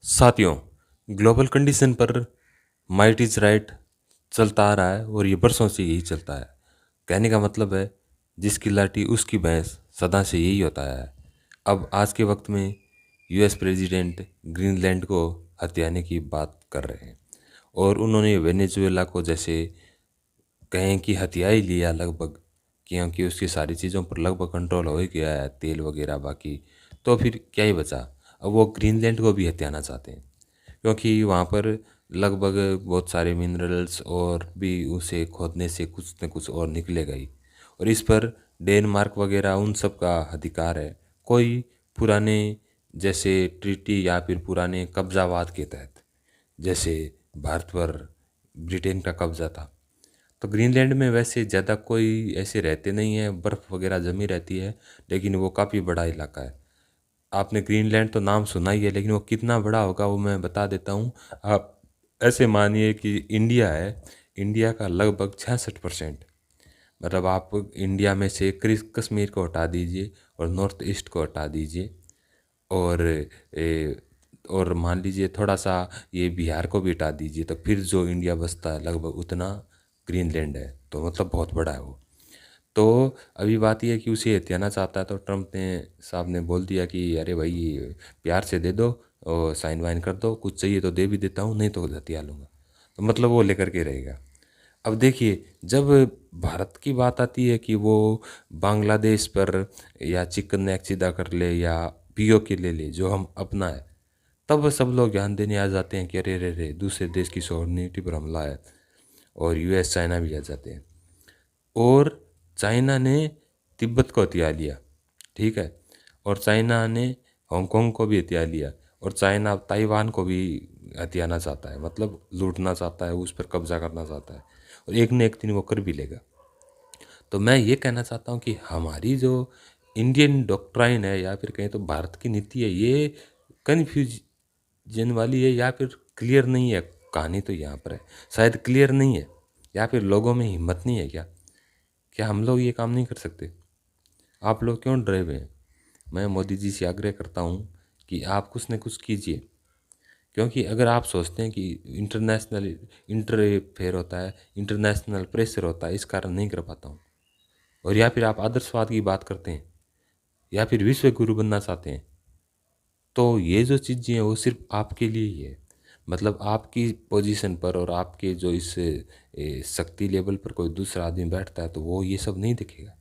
साथियों, global condition पर might is right चलता आ रहा है और ये बरसों से यही चलता है। कहने का मतलब है जिसकी लाठी उसकी भैंस, सदा से यही होता है। अब आज के वक्त में यूएस प्रेसिडेंट ग्रीनलैंड को हथियाने की बात कर रहे हैं और उन्होंने वेनेजुएला को जैसे कहें कि हथिया ही लिया लगभग, क्योंकि उसकी सारी चीज़ों पर लगभग कंट्रोल हो ही गया है, तेल वगैरह बाकी। तो फिर क्या ही बचा। अब वो ग्रीनलैंड को भी हथियाना चाहते हैं क्योंकि वहाँ पर लगभग बहुत सारे मिनरल्स और भी उसे खोदने से कुछ न कुछ और निकलेगा ही। और इस पर डेनमार्क वगैरह उन सब का अधिकार है। कोई पुराने जैसे ट्रीटी या फिर पुराने कब्जावाद के तहत, जैसे भारत पर ब्रिटेन का कब्जा था, तो ग्रीनलैंड में वैसे ज़्यादा कोई ऐसे रहते नहीं है, बर्फ़ वगैरह जमी रहती है, लेकिन वो काफ़ी बड़ा इलाका है। आपने ग्रीनलैंड तो नाम सुना ही है, लेकिन वो कितना बड़ा होगा वो मैं बता देता हूँ। आप ऐसे मानिए कि इंडिया है, इंडिया का लगभग 66%। मतलब आप इंडिया में से कश्मीर को हटा दीजिए और नॉर्थ ईस्ट को हटा दीजिए और और मान लीजिए थोड़ा सा ये बिहार को भी हटा दीजिए, तो फिर जो इंडिया बचता है लगभग उतना ग्रीनलैंड है। तो मतलब बहुत बड़ा है वो। तो अभी बात यह है कि उसे हथियाना चाहता है, तो ट्रम्प ने साहब ने बोल दिया कि अरे भाई प्यार से दे दो और साइन वाइन कर दो, कुछ चाहिए तो दे भी देता हूँ, नहीं तो हथिया लूँगा। तो मतलब वो लेकर के रहेगा। अब देखिए, जब भारत की बात आती है कि वो बांग्लादेश पर या चिकन नेक सीधा कर ले या पीओके ले ले जो हम अपना है, तब सब लोग ध्यान देने आ जाते हैं कि अरे रे रे दूसरे देश की सॉवरेनिटी पर हमला है, और यूएस चाइना भी आ जाते हैं। और चाइना ने तिब्बत को हथिया लिया, ठीक है, और चाइना ने हांगकांग को भी हथिया लिया, और चाइना अब ताइवान को भी हथियाना चाहता है, मतलब लूटना चाहता है, उस पर कब्जा करना चाहता है, और एक न एक दिन वो कर भी लेगा। तो मैं ये कहना चाहता हूँ कि हमारी जो इंडियन डॉक्ट्राइन है या फिर कहें तो भारत की नीति है, ये कन्फ्यूजन वाली है या फिर क्लियर नहीं है। कहानी तो यहाँ पर है, शायद क्लियर नहीं है या फिर लोगों में हिम्मत नहीं है। क्या क्या हम लोग ये काम नहीं कर सकते? आप लोग क्यों डरे हुए हैं? मैं मोदी जी से आग्रह करता हूँ कि आप कुछ न कुछ कीजिए, क्योंकि अगर आप सोचते हैं कि इंटरनेशनल इंटरफेयर होता है, इंटरनेशनल प्रेशर होता है, इस कारण नहीं कर पाता हूँ, और या फिर आप आदर्शवाद की बात करते हैं या फिर विश्व गुरु बनना चाहते हैं, तो ये जो चीज़ें हैं वो सिर्फ आपके लिए ही है। मतलब आपकी पोजीशन पर और आपके जो इस शक्ति लेवल पर कोई दूसरा आदमी बैठता है तो वो ये सब नहीं दिखेगा।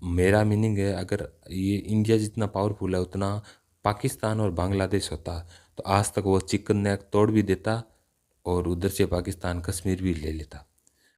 मेरा मीनिंग है, अगर ये इंडिया जितना पावरफुल है उतना पाकिस्तान और बांग्लादेश होता तो आज तक वो चिकन नेक तोड़ भी देता और उधर से पाकिस्तान कश्मीर भी ले लेता।